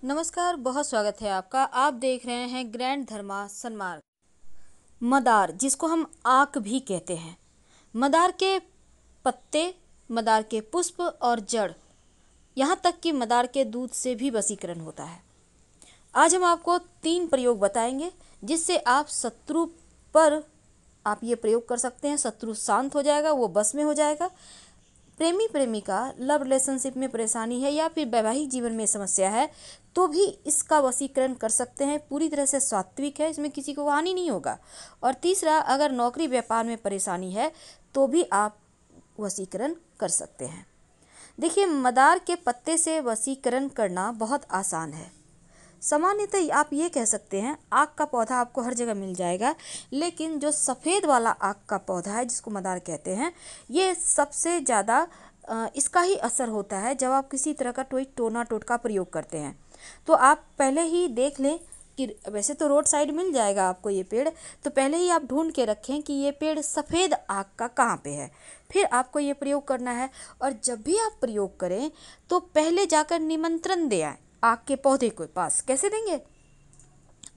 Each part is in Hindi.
नमस्कार, बहुत स्वागत है आपका। आप देख रहे हैं ग्रैंड धर्मा सन्मार्ग। मदार, जिसको हम आक भी कहते हैं, मदार के पत्ते, मदार के पुष्प और जड़, यहाँ तक कि मदार के दूध से भी वशीकरण होता है। आज हम आपको 3 प्रयोग बताएंगे जिससे आप शत्रु पर आप ये प्रयोग कर सकते हैं। शत्रु शांत हो जाएगा, वो बस में हो जाएगा। प्रेमी प्रेमिका लव रिलेशनशिप में परेशानी है या फिर वैवाहिक जीवन में समस्या है तो भी इसका वशीकरण कर सकते हैं। पूरी तरह से सात्विक है, इसमें किसी को हानि नहीं होगा। और तीसरा, अगर नौकरी व्यापार में परेशानी है तो भी आप वशीकरण कर सकते हैं। देखिए, मदार के पत्ते से वशीकरण करना बहुत आसान है। सामान्यतः आप ये कह सकते हैं आक का पौधा आपको हर जगह मिल जाएगा, लेकिन जो सफ़ेद वाला आक का पौधा है जिसको मदार कहते हैं, ये सबसे ज़्यादा इसका ही असर होता है जब आप किसी तरह का कोई टोना टोटका प्रयोग करते हैं। तो आप पहले ही देख लें कि वैसे तो रोड साइड मिल जाएगा आपको ये पेड़, तो पहले ही आप ढूंढ के रखें कि ये पेड़ सफ़ेद आक का कहाँ पे है, फिर आपको ये प्रयोग करना है। और जब भी आप प्रयोग करें तो पहले जाकर निमंत्रण दे आए आक के पौधे के पास। कैसे देंगे?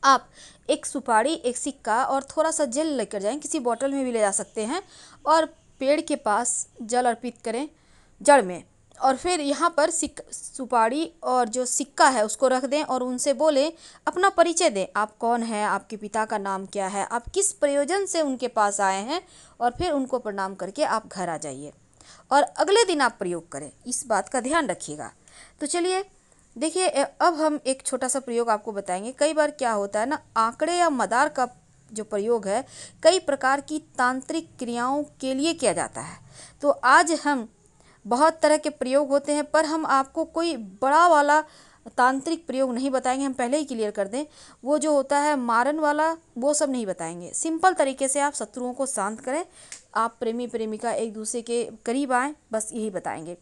आप एक सुपारी, एक सिक्का और थोड़ा सा जल लेकर जाएं, किसी बोतल में भी ले जा सकते हैं, और पेड़ के पास जल अर्पित करें जड़ में। और फिर यहाँ पर सुपारी और जो सिक्का है उसको रख दें और उनसे बोलें, अपना परिचय दें, आप कौन हैं, आपके पिता का नाम क्या है, आप किस प्रयोजन से उनके पास आए हैं, और फिर उनको प्रणाम करके आप घर आ जाइए और अगले दिन आप प्रयोग करें। इस बात का ध्यान रखिएगा। तो चलिए देखिए, अब हम एक छोटा सा प्रयोग आपको बताएंगे। कई बार क्या होता है ना, आंकड़े या मदार का जो प्रयोग है कई प्रकार की तांत्रिक क्रियाओं के लिए किया जाता है। तो आज हम बहुत तरह के प्रयोग होते हैं, पर हम आपको कोई बड़ा वाला तांत्रिक प्रयोग नहीं बताएंगे। हम पहले ही क्लियर कर दें, वो जो होता है मारन वाला, वो सब नहीं बताएंगे। सिंपल तरीके से आप शत्रुओं को शांत करें, आप प्रेमी प्रेमिका एक दूसरे के करीब आएँ, बस यही बताएंगे।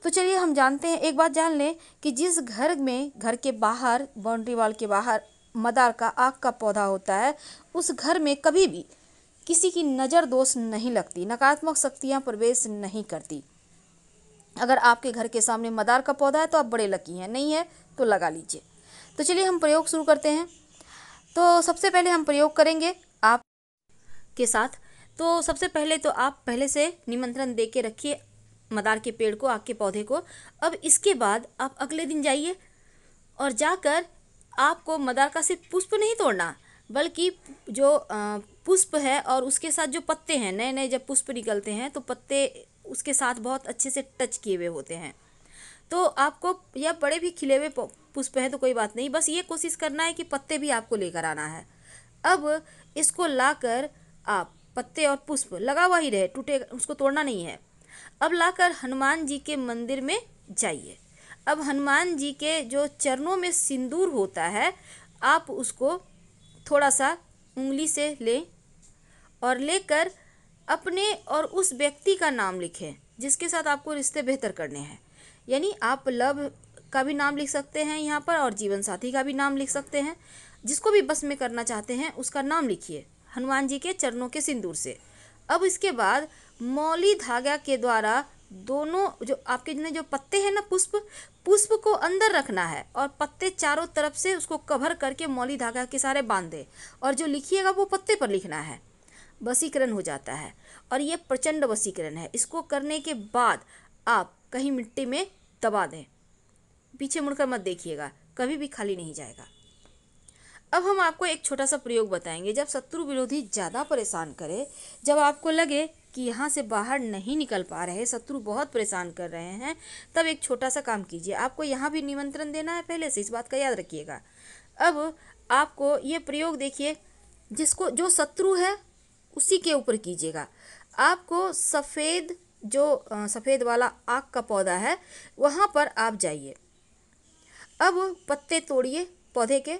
तो चलिए हम जानते हैं, एक बात जान लें कि जिस घर में, घर के बाहर, बाउंड्री वॉल के बाहर मदार का आक का पौधा होता है, उस घर में कभी भी किसी की नज़र दोष नहीं लगती, नकारात्मक शक्तियाँ प्रवेश नहीं करती। अगर आपके घर के सामने मदार का पौधा है तो आप बड़े लकी हैं, नहीं है तो लगा लीजिए। तो चलिए हम प्रयोग शुरू करते हैं। तो सबसे पहले हम प्रयोग करेंगे आप के साथ। तो सबसे पहले तो आप पहले से निमंत्रण दे के रखिए मदार के पेड़ को, आक के पौधे को। अब इसके बाद आप अगले दिन जाइए और जाकर आपको मदार का सिर्फ पुष्प नहीं तोड़ना, बल्कि जो पुष्प है और उसके साथ जो पत्ते हैं, नए नए जब पुष्प निकलते हैं तो पत्ते उसके साथ बहुत अच्छे से टच किए हुए होते हैं। तो आपको, या बड़े भी खिले हुए पुष्प हैं तो कोई बात नहीं, बस ये कोशिश करना है कि पत्ते भी आपको लेकर आना है। अब इसको लाकर आप, पत्ते और पुष्प लगा हुआ ही रहे, टूटे, उसको तोड़ना नहीं है। अब लाकर हनुमान जी के मंदिर में जाइए। अब हनुमान जी के जो चरणों में सिंदूर होता है, आप उसको थोड़ा सा उंगली से लें और लेकर अपने और उस व्यक्ति का नाम लिखें जिसके साथ आपको रिश्ते बेहतर करने हैं। यानी आप लव का भी नाम लिख सकते हैं यहाँ पर, और जीवन साथी का भी नाम लिख सकते हैं। जिसको भी बस में करना चाहते हैं उसका नाम लिखिए हनुमान जी के चरणों के सिंदूर से। अब इसके बाद मौली धागा के द्वारा दोनों जो आपके जो पत्ते हैं ना, पुष्प को अंदर रखना है और पत्ते चारों तरफ से उसको कवर करके मौली धागा के सारे बांध दे, और जो लिखिएगा वो पत्ते पर लिखना है। वशीकरण हो जाता है और ये प्रचंड वशीकरण है। इसको करने के बाद आप कहीं मिट्टी में दबा दें, पीछे मुड़कर मत देखिएगा, कभी भी खाली नहीं जाएगा। अब हम आपको एक छोटा सा प्रयोग बताएंगे। जब शत्रु विरोधी ज़्यादा परेशान करे, जब आपको लगे कि यहाँ से बाहर नहीं निकल पा रहे, शत्रु बहुत परेशान कर रहे हैं, तब एक छोटा सा काम कीजिए। आपको यहाँ भी निमंत्रण देना है पहले से, इस बात का याद रखिएगा। अब आपको ये प्रयोग देखिए, जिसको जो शत्रु है उसी के ऊपर कीजिएगा। आपको सफ़ेद, जो सफ़ेद वाला आक का पौधा है, वहाँ पर आप जाइए। अब पत्ते तोड़िए पौधे के,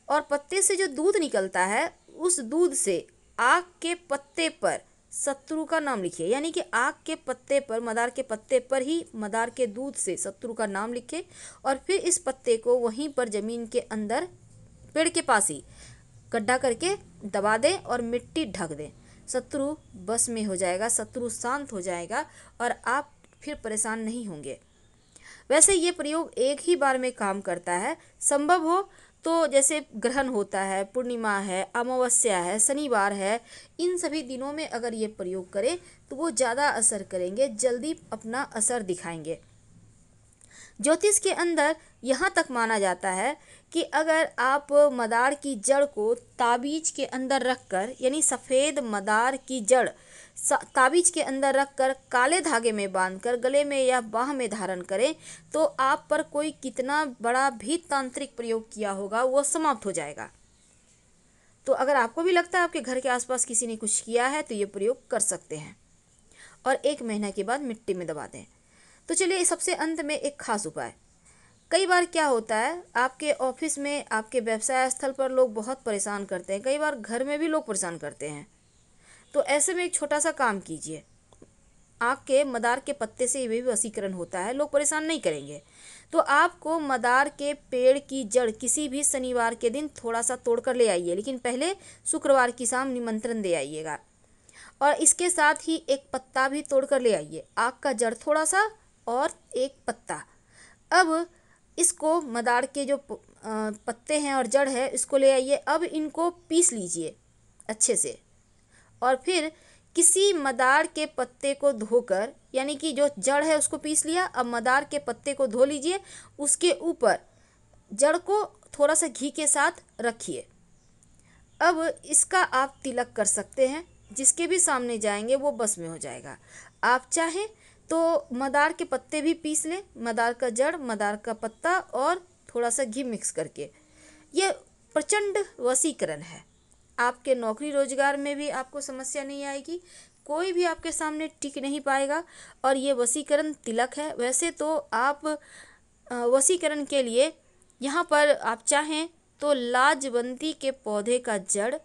और पत्ते से जो दूध निकलता है उस दूध से आक के पत्ते पर शत्रु का नाम लिखिए। यानी कि आक के पत्ते पर, मदार के पत्ते पर ही मदार के दूध से शत्रु का नाम लिखें, और फिर इस पत्ते को वहीं पर ज़मीन के अंदर पेड़ के पास ही गड्ढा करके दबा दें और मिट्टी ढक दें। शत्रु बस में हो जाएगा, शत्रु शांत हो जाएगा और आप फिर परेशान नहीं होंगे। वैसे ये प्रयोग एक ही बार में काम करता है। संभव हो तो जैसे ग्रहण होता है, पूर्णिमा है, अमावस्या है, शनिवार है, इन सभी दिनों में अगर ये प्रयोग करें तो वो ज़्यादा असर करेंगे, जल्दी अपना असर दिखाएंगे। ज्योतिष के अंदर यहाँ तक माना जाता है कि अगर आप मदार की जड़ को ताबीज के अंदर रखकर, यानी सफ़ेद मदार की जड़ ताबीज के अंदर रखकर काले धागे में बांधकर गले में या बाह में धारण करें तो आप पर कोई कितना बड़ा भी तांत्रिक प्रयोग किया होगा वो समाप्त हो जाएगा। तो अगर आपको भी लगता है आपके घर के आसपास किसी ने कुछ किया है तो ये प्रयोग कर सकते हैं और 1 महीना के बाद मिट्टी में दबा दें। तो चलिए सबसे अंत में एक खास उपाय। कई बार क्या होता है, आपके ऑफिस में, आपके व्यवसाय स्थल पर लोग बहुत परेशान करते हैं, कई बार घर में भी लोग परेशान करते हैं। तो ऐसे में एक छोटा सा काम कीजिए। आक के मदार के पत्ते से भी वशीकरण होता है, लोग परेशान नहीं करेंगे। तो आपको मदार के पेड़ की जड़ किसी भी शनिवार के दिन थोड़ा सा तोड़ कर ले आइए, लेकिन पहले शुक्रवार की शाम निमंत्रण दे आइएगा। और इसके साथ ही एक पत्ता भी तोड़ कर ले आइए, आक का जड़ थोड़ा सा और एक पत्ता। अब इसको मदार के जो पत्ते हैं और जड़ है इसको ले आइए। अब इनको पीस लीजिए अच्छे से और फिर किसी मदार के पत्ते को धोकर, यानी कि जो जड़ है उसको पीस लिया, अब मदार के पत्ते को धो लीजिए, उसके ऊपर जड़ को थोड़ा सा घी के साथ रखिए। अब इसका आप तिलक कर सकते हैं, जिसके भी सामने जाएंगे वो बस में हो जाएगा। आप चाहें तो मदार के पत्ते भी पीस लें, मदार का जड़, मदार का पत्ता और थोड़ा सा घी मिक्स करके। ये प्रचंड वशीकरण है। आपके नौकरी रोजगार में भी आपको समस्या नहीं आएगी, कोई भी आपके सामने टिक नहीं पाएगा। और ये वशीकरण तिलक है। वैसे तो आप वशीकरण के लिए यहाँ पर आप चाहें तो लाजवंती के पौधे का जड़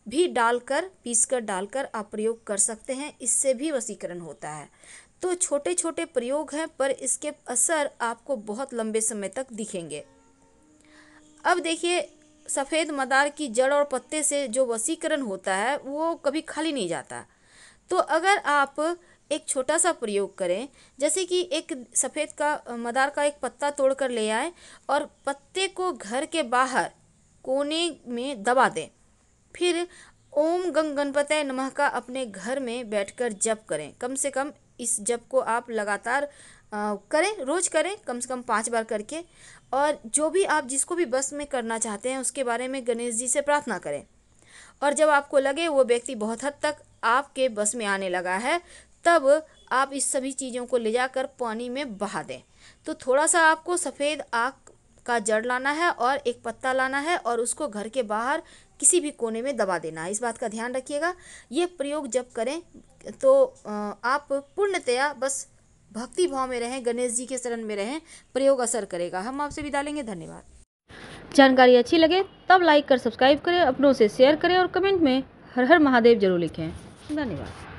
भी डालकर, पीसकर डालकर आप प्रयोग कर सकते हैं, इससे भी वशीकरण होता है। तो छोटे छोटे प्रयोग हैं पर इसके असर आपको बहुत लंबे समय तक दिखेंगे। अब देखिए, सफ़ेद मदार की जड़ और पत्ते से जो वशीकरण होता है वो कभी खाली नहीं जाता। तो अगर आप एक छोटा सा प्रयोग करें, जैसे कि एक सफ़ेद का मदार का एक पत्ता तोड़ कर ले आए और पत्ते को घर के बाहर कोने में दबा दें, फिर ओम गंग गणपतये नमः का अपने घर में बैठकर जप करें। कम से कम इस जप को आप लगातार करें, रोज करें, कम से कम 5 बार करके। और जो भी आप जिसको भी बस में करना चाहते हैं उसके बारे में गणेश जी से प्रार्थना करें। और जब आपको लगे वो व्यक्ति बहुत हद तक आपके बस में आने लगा है, तब आप इस सभी चीज़ों को ले जाकर पानी में बहा दें। तो थोड़ा सा आपको सफ़ेद आक का जड़ लाना है और एक पत्ता लाना है और उसको घर के बाहर किसी भी कोने में दबा देना है। इस बात का ध्यान रखिएगा। ये प्रयोग जब करें तो आप पूर्णतया बस भक्ति भाव में रहें, गणेश जी के शरण में रहें, प्रयोग असर करेगा। हम आपसे विदा लेंगे। धन्यवाद। जानकारी अच्छी लगे तब लाइक कर सब्सक्राइब करें, अपनों से शेयर करें और कमेंट में हर हर महादेव जरूर लिखें। धन्यवाद।